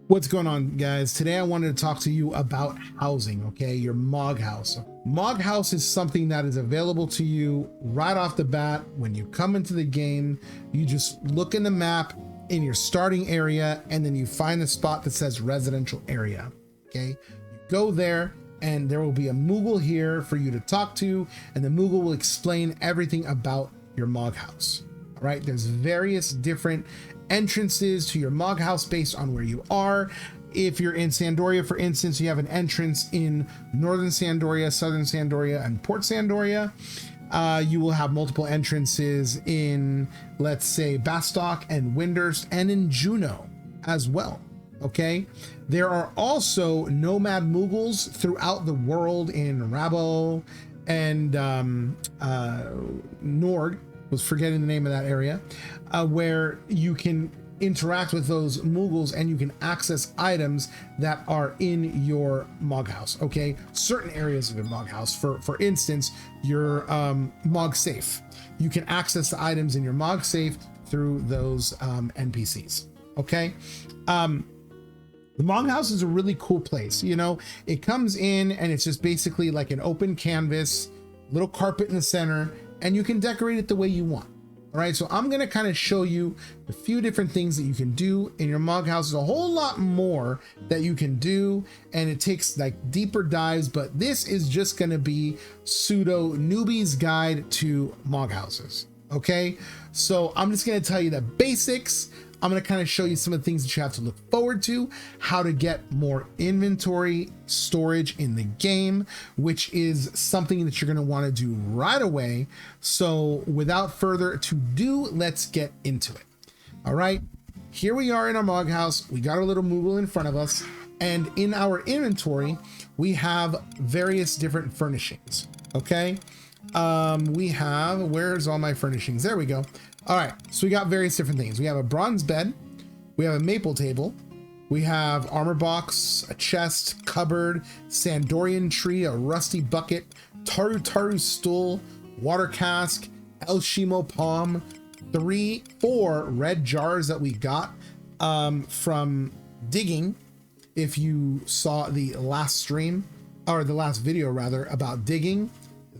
What's going on, guys? Today I wanted to talk to you about housing, okay? Your Mog House. Mog House is something that is available to you right off the bat. When you come into the game, you just look in the map in your starting area, and then you find the spot that says residential area, okay? You go there, and there will be a Moogle here for you to talk to, and the Moogle will explain everything about your Mog House. All right, there's various different entrances to your Mog House based on where you are. If you're in Sandoria, for instance, you have an entrance in Northern Sandoria, Southern Sandoria, and Port Sandoria. You will have multiple entrances in, let's say, Bastock and Windurst, and in Juneau as well. Okay, there are also nomad Moogles throughout the world in Rabo and Norg. Was forgetting the name of that area, where you can interact with those Moogles and you can access items that are in your Mog House. Okay, certain areas of your Mog House, for instance, your Mog Safe. You can access the items in your Mog Safe through those NPCs. Okay. The Mog House is a really cool place. You know, it comes in and it's just basically like an open canvas, little carpet in the center, and you can decorate it the way you want. All right, so I'm gonna kind of show you a few different things that you can do in your Mog House. There's a whole lot more that you can do, and it takes like deeper dives, but this is just gonna be pseudo newbie's guide to Mog Houses. Okay, so I'm just gonna tell you the basics. I'm going to kind of show you some of the things that you have to look forward to, how to get more inventory storage in the game, which is something that you're going to want to do right away. So without further ado, let's get into it. All right, here we are in our Mog House. We got our little Moogle in front of us, and in our inventory, we have various different furnishings. Okay, we have, where's all my furnishings? There we go. All right, so we got various different things. We have a bronze bed, we have a maple table, we have armor box, a chest, cupboard, Sandorian tree, a rusty bucket, Taru stool, water cask, El Shimo palm, 4 red jars that we got from digging. If you saw the last stream, or the last video rather, about digging,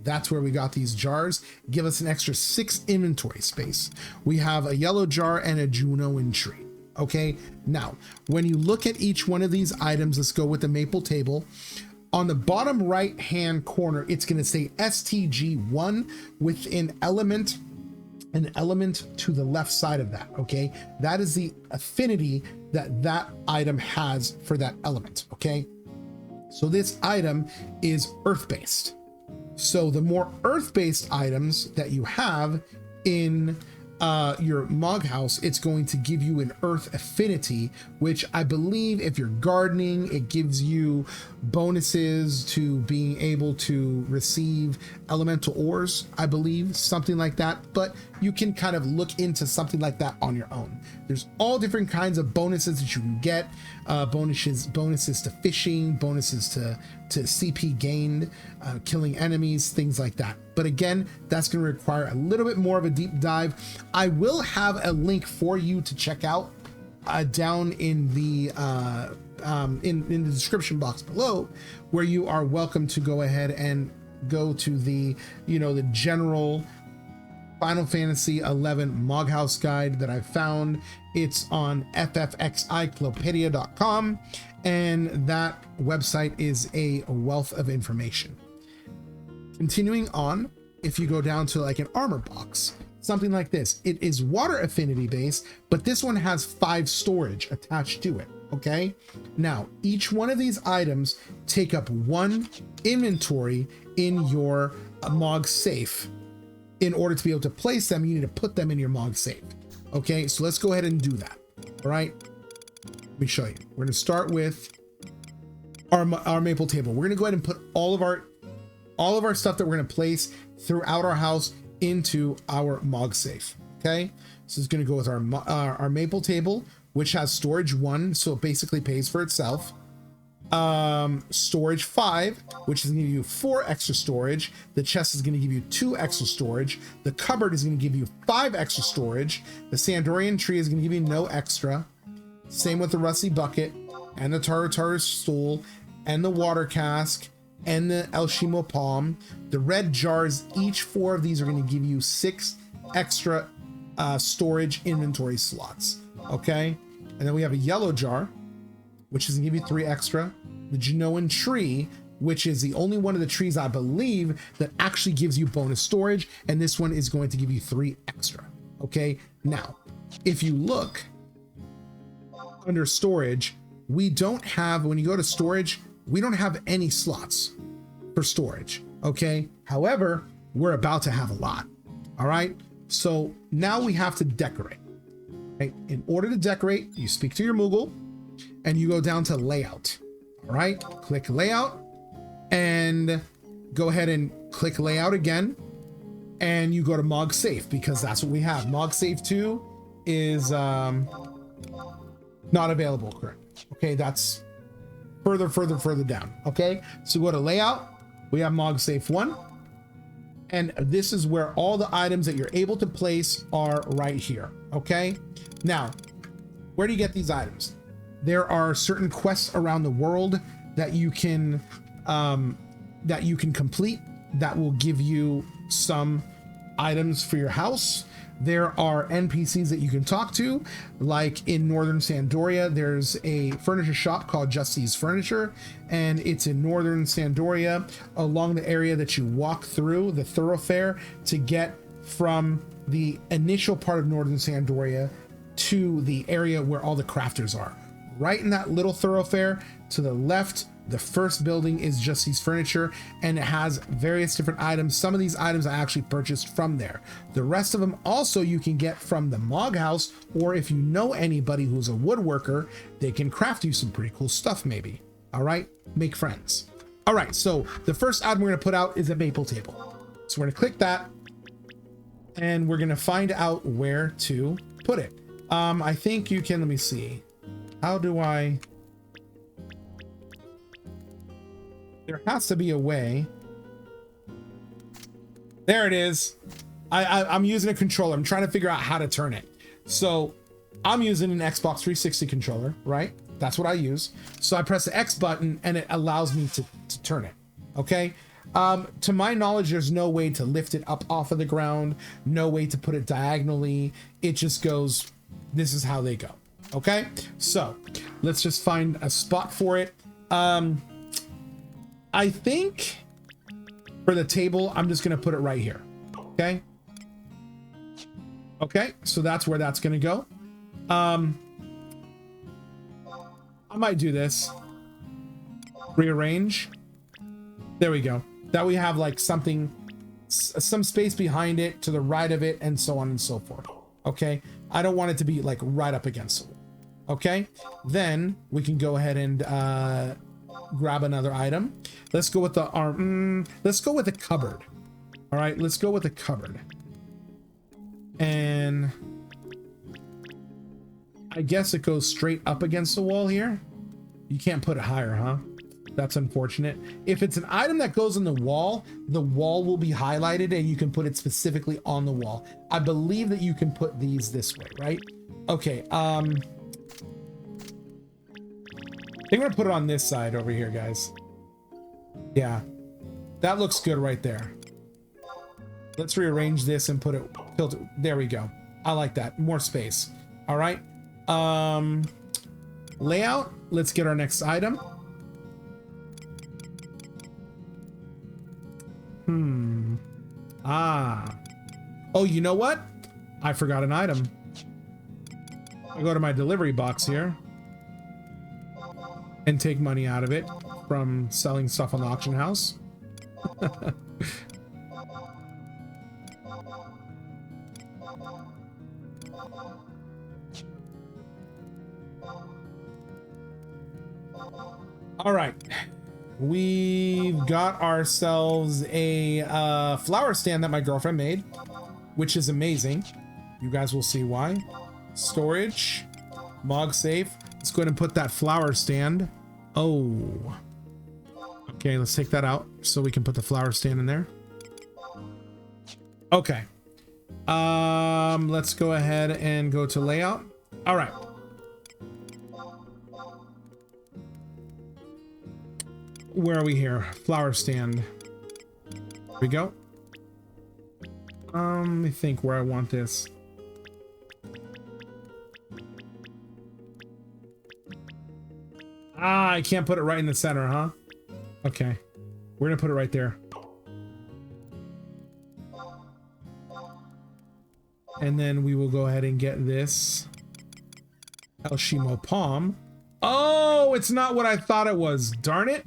that's where we got these jars. Give us an extra 6 inventory space. We have a yellow jar and a Junoan tree. Okay, now when you look at each one of these items, let's go with the maple table. On the bottom right hand corner, it's going to say STG1 with an element to the left side of that. Okay, that is the affinity that item has for that element. Okay, so this item is earth based. So the more earth-based items that you have in your Mog House, it's going to give you an earth affinity, which I believe if you're gardening, it gives you bonuses to being able to receive elemental ores, I believe, something like that. But you can kind of look into something like that on your own. There's all different kinds of bonuses that you can get, bonuses to fishing, bonuses to CP gained, killing enemies, things like that. But again, that's going to require a little bit more of a deep dive. I will have a link for you to check out down in the in the description box below, where you are welcome to go ahead and go to the, you know, the general Final Fantasy 11 Mog House guide that I found. It's on ffxiclopedia.com, and that website is a wealth of information. Continuing on, if you go down to like an armor box, something like this, it is water affinity based, but this one has 5 storage attached to it. Okay, now each one of these items take up 1 inventory in your Mog safe. In order to be able to place them, you need to put them in your Mog safe. Okay, so let's go ahead and do that. All right, let me show you. We're going to start with our maple table. We're going to go ahead and put all of our stuff that we're going to place throughout our house into our Mog safe. Okay, so it's going to go with our maple table, which has storage 1, so it basically pays for itself. Storage 5, which is going to give you 4 extra storage. The chest is going to give you 2 extra storage. The cupboard is going to give you 5 extra storage. The Sandorian tree is going to give you no extra. Same with the rusty bucket. and the Taru stool and the water cask and the El Shimo palm. The red jars, each 4 of these are going to give you 6 extra storage inventory slots. Okay. And then we have a yellow jar, which is going to give you 3 extra. The Genoan tree, which is the only one of the trees I believe that actually gives you bonus storage. And this one is going to give you 3 extra. Okay. Now, if you look under storage, we don't have, when you go to storage, we don't have any slots for storage. Okay. However, we're about to have a lot. All right. So now we have to decorate. Right? In order to decorate, you speak to your Moogle and you go down to layout. All right. Click layout and go ahead and click layout again. And you go to Mog Safe because that's what we have. Mog Safe 2 is not available currently. Okay. That's further down. Okay. So go to layout. We have Mog Safe 1. And this is where all the items that you're able to place are right here. Okay. Now, where do you get these items? There are certain quests around the world that you can complete that will give you some items for your house. There are NPCs that you can talk to, like in Northern Sandoria, there's a furniture shop called Justy's Furniture, and it's in Northern Sandoria along the area that you walk through, the thoroughfare, to get from the initial part of Northern Sandoria to the area where all the crafters are. Right in that little thoroughfare to the left, the first building is Justy's Furniture, and it has various different items. Some of these items I actually purchased from there. The rest of them also you can get from the Mog House, or if you know anybody who's a woodworker, they can craft you some pretty cool stuff maybe. All right, make friends. All right, so the first item we're gonna put out is a maple table. So we're gonna click that, and we're gonna find out where to put it. I think you can, let me see. How do I... There has to be a way. There it is. I'm using a controller. I'm trying to figure out how to turn it. So I'm using an Xbox 360 controller, right? That's what I use. So I press the X button and it allows me to turn it. Okay. To my knowledge, there's no way to lift it up off of the ground. No way to put it diagonally. It just goes, this is how they go. Okay. So let's just find a spot for it. I think for the table, I'm just going to put it right here. Okay. Okay. So that's where that's going to go. I might do this. Rearrange. There we go. That we have like something, some space behind it, to the right of it, and so on and so forth. Okay. I don't want it to be like right up against the wall. Okay. Then we can go ahead and, grab another item. Let's go with the arm. Let's go with the cupboard. All right, let's go with the cupboard. And I guess it goes straight up against the wall here. You can't put it higher, huh? That's unfortunate. If it's an item that goes on the wall will be highlighted and you can put it specifically on the wall. I believe that you can put these this way, right? Okay. I think I'm gonna put it on this side over here, guys. Yeah, that looks good right there. Let's rearrange this and put it, tilt it. There we go. I like that. More space. All right. Layout. Let's get our next item. Oh, you know what? I forgot an item. I go to my delivery box here and take money out of it from selling stuff on the auction house. All right, we've got ourselves a flower stand that my girlfriend made, which is amazing. You guys will see why. Storage, Mog Safe. Let's go ahead and put that flower stand. Oh, okay, let's take that out so we can put the flower stand in there. Okay, let's go ahead and go to layout. All right, Where are we here? Flower stand. Here we go. Let me think where I want this. Ah, I can't put it right in the center, huh? Okay. We're gonna put it right there. And then we will go ahead and get this Elshimo palm. Oh, it's not what I thought it was. Darn it.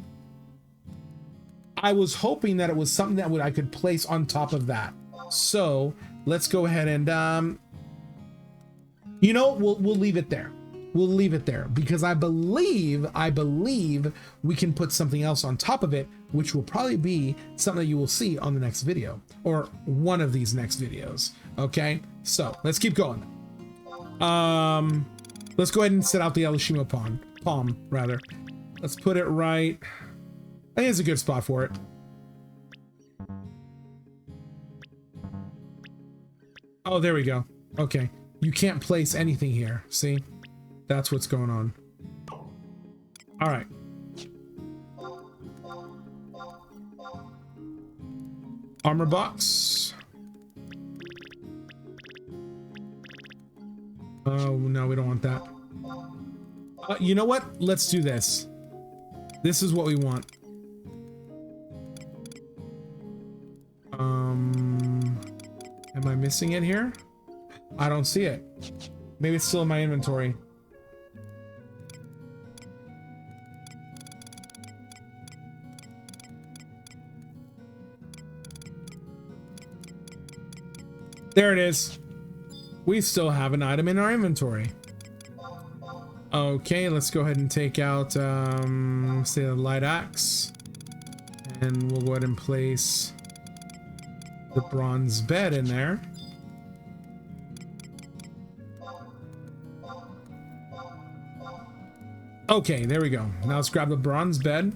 I was hoping that it was something that I could place on top of that. So let's go ahead and, you know, we'll leave it there. We'll leave it there because I believe we can put something else on top of it, which will probably be something that you will see on the next video or one of these next videos. Okay, so let's keep going. Let's go ahead and set out the Elishimo palm rather. Let's put it right. I think it's a good spot for it. Oh, there we go. Okay, you can't place anything here. See? That's what's going on. All right. Armor box. Oh, no, we don't want that. You know what? Let's do this. This is what we want. Am I missing it here? I don't see it. Maybe it's still in my inventory. There it is. We still have an item in our inventory. Okay, let's go ahead and take out, say the light axe. And we'll go ahead and place the bronze bed in there. Okay, there we go. Now let's grab the bronze bed.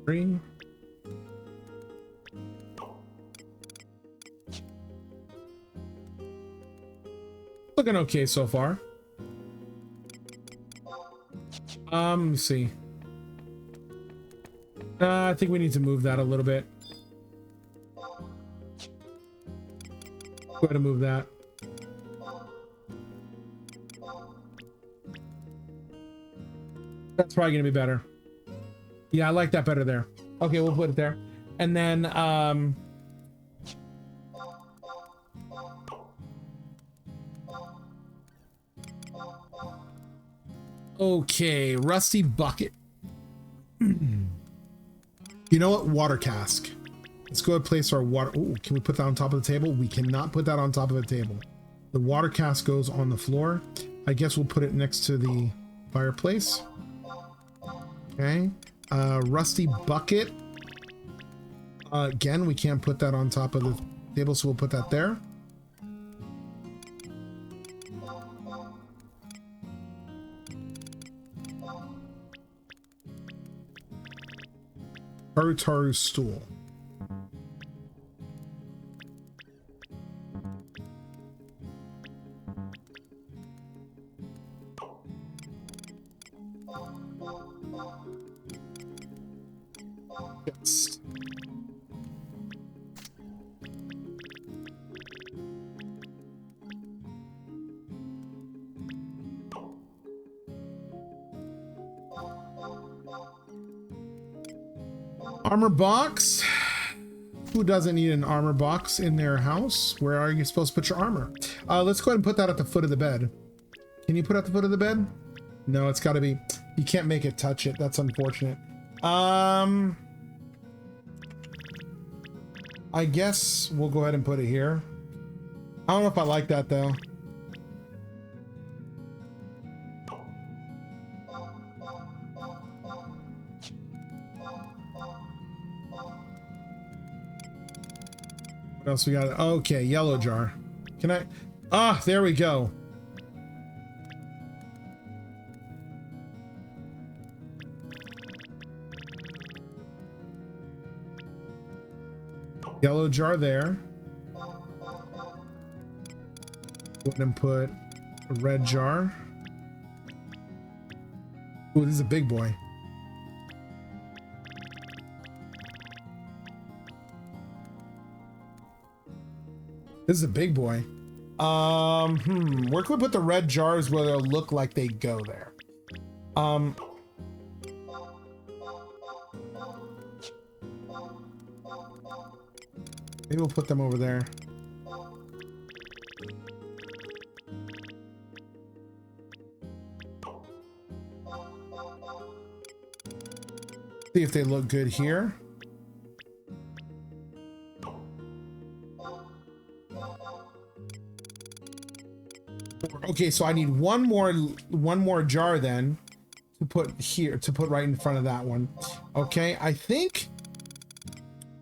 Green. Looking okay so far. Let me see. I think we need to move that a little bit. Go ahead and move that. That's probably gonna be better. Yeah, I like that better there. Okay, we'll put it there. And then, okay, rusty bucket. You know what? Water cask. Let's go and place our water. Ooh, can we put that on top of the table? We cannot put that on top of a table. The water cask goes on the floor. I guess we'll put it next to the fireplace. Okay. Rusty bucket. Again, we can't put that on top of the table, so we'll put that there. Taru stool. Yes. Armor box. Who doesn't need an armor box in their house? Where are you supposed to put your armor? Let's go ahead and put that at the foot of the bed. Can you put it at the foot of the bed? No, it's got to be. You can't make it touch it. That's unfortunate. I guess we'll go ahead and put it here. I don't know if I like that though. What else we got? Okay, yellow jar. Can I? Ah, there we go. Yellow jar there. Go ahead and put a red jar. Ooh, this is a big boy. This is a big boy. Where can we put the red jars where they'll look like they go there? Maybe we'll put them over there. See if they look good here. Okay, so I need one more jar then to put here, to put right in front of that one. Okay, I think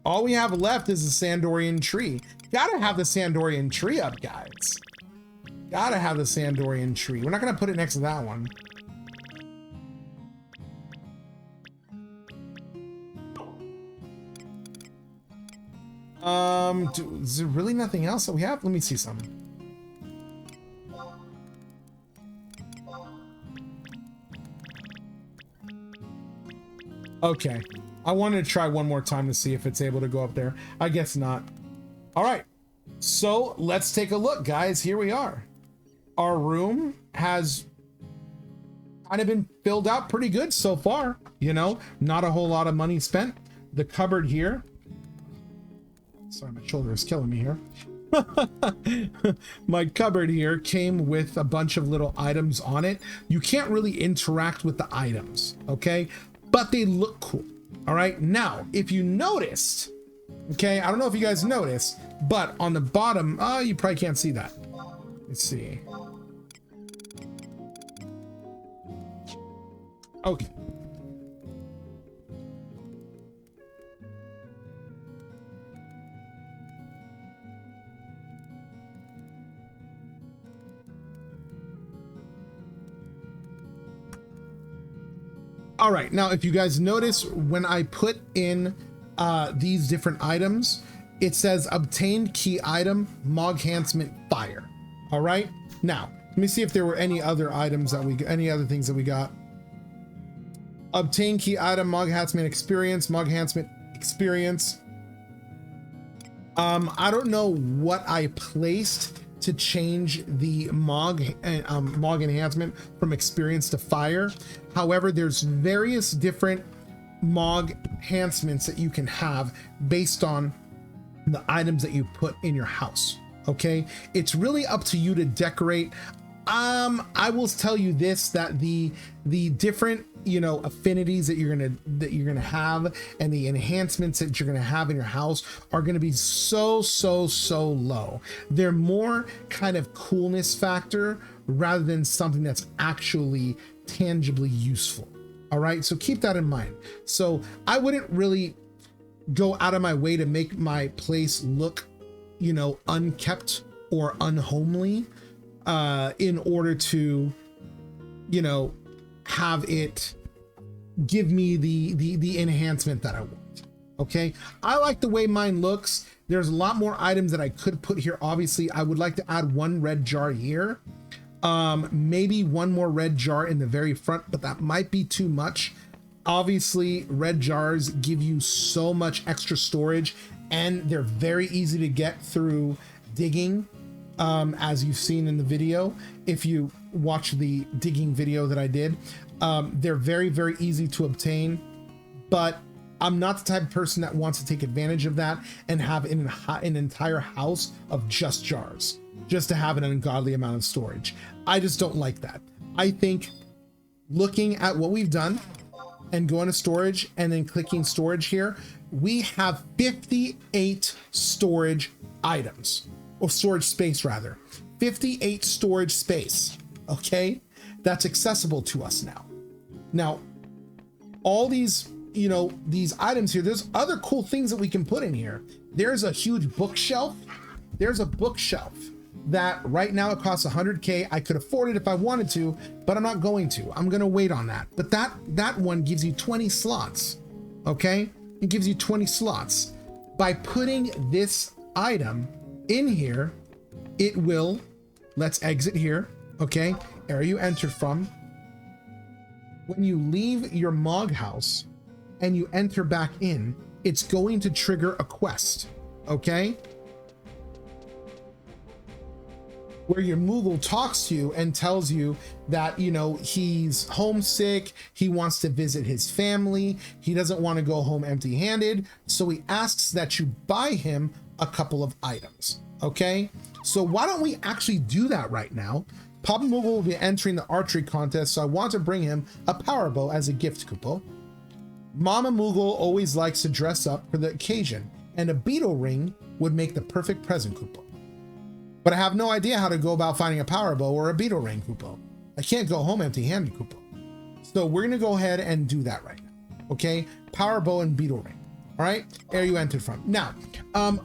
all we have left is the Sandorian tree. Gotta have the Sandorian tree up, guys. Gotta have the Sandorian tree. We're not gonna put it next to that one. Is there really nothing else that we have? Let me see something. Okay, I wanted to try one more time to see if it's able to go up there. I guess not. All right, so let's take a look, guys. Here we are. Our room has kind of been filled out pretty good so far. You know, not a whole lot of money spent. The cupboard here. Sorry, my shoulder is killing me here. My cupboard here came with a bunch of little items on it. You can't really interact with the items, okay? But they look cool. All right, now if you noticed, okay, I don't know if you guys noticed, but on the bottom, you probably can't see that. Let's see. Okay. All right, now if you guys notice, when I put in these different items, it says obtained key item, Mog Enhancement Fire. All right, now let me see if there were any other items that any other things that we got. Obtain key item, Mog Enhancement Experience, Mog Enhancement Experience. I don't know what I placed to change the Mog enhancement from experience to fire. However, there's various different Mog enhancements that you can have based on the items that you put in your house. Okay, it's really up to you to decorate. I will tell you this, that the different, you know, affinities that you're gonna have and the enhancements that you're gonna have in your house are gonna be so low. They're more kind of coolness factor rather than something that's actually tangibly useful. All right, so keep that in mind. So I wouldn't really go out of my way to make my place look, you know, unkept or unhomely in order to, you know, have it give me the enhancement that I want. Okay, I like the way mine looks. There's a lot more items that I could put here. Obviously, I would like to add one red jar here, maybe one more red jar in the very front, but that might be too much. Obviously, red jars give you so much extra storage, and they're very easy to get through digging, as you've seen in the video. If you watch the digging video that I did, they're very easy to obtain, but I'm not the type of person that wants to take advantage of that and have an entire house of just jars, just to have an ungodly amount of storage. I just don't like that. I think looking at what we've done and going to storage and then clicking storage here, we have 58 storage items, or storage space rather, 58 storage space. Okay, that's accessible to us now. Now, all these, you know, these items here, there's other cool things that we can put in here. There's a huge bookshelf. There's a bookshelf that right now it costs 100K. I could afford it if I wanted to, but I'm not going to. I'm going to wait on that. But that one gives you 20 slots. Okay? It gives you 20 slots. By putting this item in here, it will, let's exit here. Okay? Area you entered from. When you leave your Mog House and you enter back in, it's going to trigger a quest. Okay? Where your Moogle talks to you and tells you that, you know, he's homesick, he wants to visit his family, he doesn't want to go home empty-handed, so he asks that you buy him a couple of items, okay? So why don't we actually do that right now? Papa Moogle will be entering the archery contest, so I want to bring him a power bow as a gift coupon. Mama Moogle always likes to dress up for the occasion, and a beetle ring would make the perfect present coupon. But I have no idea how to go about finding a power bow or a beetle ring coupon. I can't go home empty-handed coupon. So we're gonna go ahead and do that right now, okay? Power bow and beetle ring, all right? Area you entered from. Now,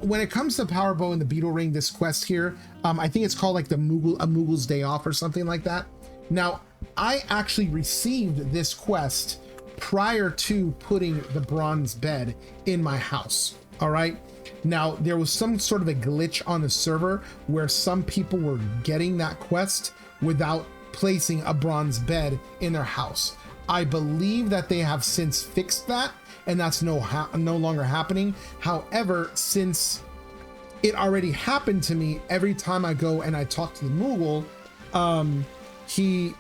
when it comes to power bow and the beetle ring, this quest here, I think it's called like a Moogle's Day Off or something like that. Now, I actually received this quest prior to putting the bronze bed in my house, all right? Now, there was some sort of a glitch on the server where some people were getting that quest without placing a bronze bed in their house. I believe that they have since fixed that, and that's no longer happening. However, since it already happened to me, every time I go and I talk to the Moogle, he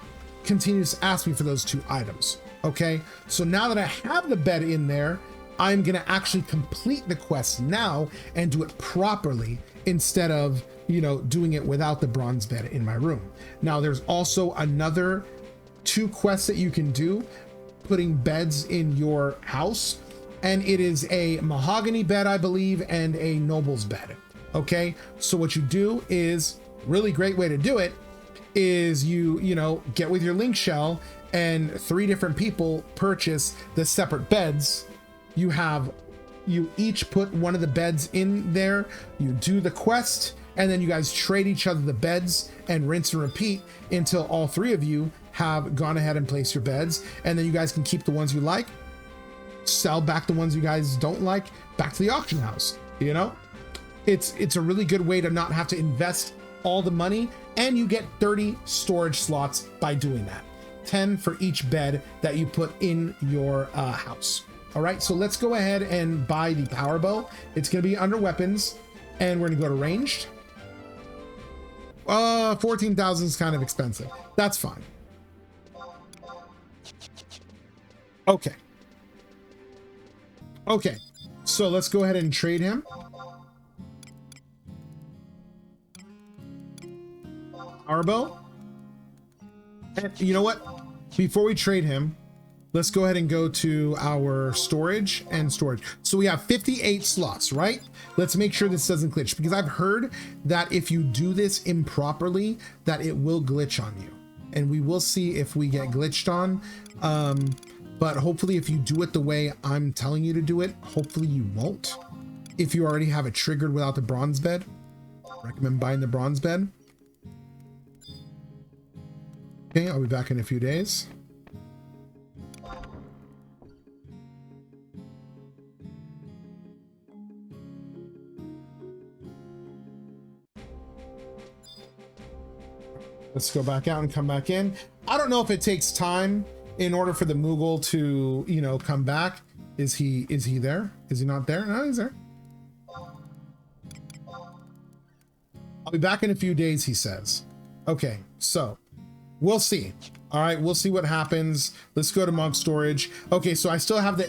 continues to ask me for those 2 items. Okay, so now that I have the bed in there, I'm gonna actually complete the quest now and do it properly instead of, you know, doing it without the bronze bed in my room. Now there's also another 2 quests that you can do, putting beds in your house, and it is a mahogany bed, I believe, and a noble's bed. Okay, so what you do is, really great way to do it is you know, get with your link shell and 3 different people purchase the separate beds. You each put one of the beds in there, you do the quest, and then you guys trade each other the beds and rinse and repeat until all 3 of you have gone ahead and placed your beds, and then you guys can keep the ones you like, sell back the ones you guys don't like back to the auction house. You know, it's a really good way to not have to invest all the money, and you get 30 storage slots by doing that. 10 for each bed that you put in your house. All right, so let's go ahead and buy the power bow. It's gonna be under weapons, and we're gonna go to ranged. 14,000 is kind of expensive. That's fine. Okay. Okay, so let's go ahead and trade him. Power bow. And you know what? Before we trade him, let's go ahead and go to our storage and storage. So we have 58 slots, right? Let's make sure this doesn't glitch, because I've heard that if you do this improperly, that it will glitch on you. And we will see if we get glitched on. But hopefully if you do it the way I'm telling you to do it, hopefully you won't. If you already have it triggered without the bronze bed, recommend buying the bronze bed. Okay, I'll be back in a few days. Let's go back out and come back in. I don't know if it takes time in order for the Moogle to, you know, come back. Is he there? Is he not there? No, he's there. I'll be back in a few days, he says. Okay, so we'll see. All right, we'll see what happens. Let's go to Mog storage. Okay, so I still have the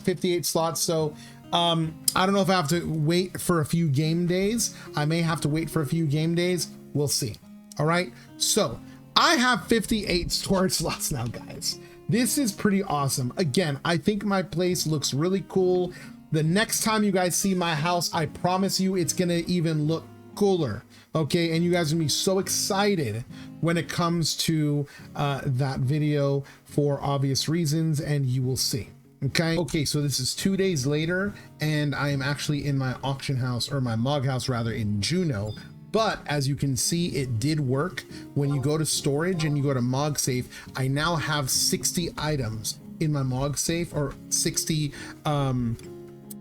58 slots. So I don't know if I have to wait for a few game days. I may have to wait for a few game days. We'll see. All right, so I have 58 storage slots now, guys. This is pretty awesome. Again, I think my place looks really cool. The next time you guys see my house, I promise you it's gonna even look cooler. Okay, and you guys are gonna be so excited when it comes to that video for obvious reasons, and you will see. Okay, so this is 2 days later, and I am actually in my auction house, or my Mog house rather, in Juneau, But as you can see, it did work. When you go to storage and you go to Mog Safe, I now have 60 items in my Mog Safe, or 60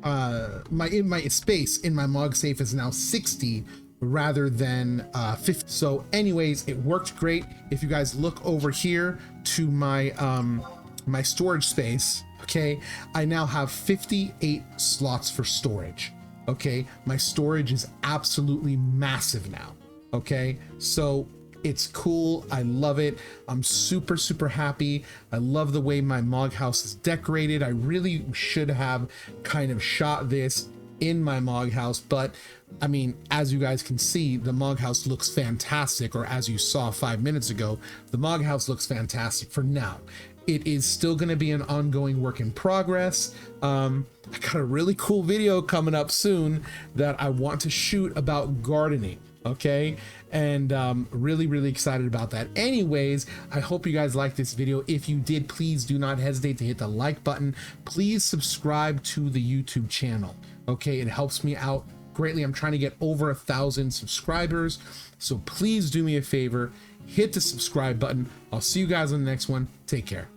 my space in my Mog Safe is now 60 rather than 50. So anyways, it worked great. If you guys look over here to my my storage space, okay, I now have 58 slots for storage. Okay, my storage is absolutely massive now. Okay, so it's cool. I love it. I'm super happy. I love the way my Mog House is decorated. I really should have kind of shot this in my Mog House, but I mean, as you guys can see, the Mog House looks fantastic, or as you saw 5 minutes ago, the Mog House looks fantastic for now. It is still going to be an ongoing work in progress. I got a really cool video coming up soon that I want to shoot about gardening. Okay, and really excited about that. Anyways, I hope you guys liked this video. If you did, please do not hesitate to hit the like button. Please subscribe to the YouTube channel. Okay, it helps me out greatly. I'm trying to get over 1,000 subscribers, so please do me a favor, hit the subscribe button. I'll see you guys on the next one. Take care.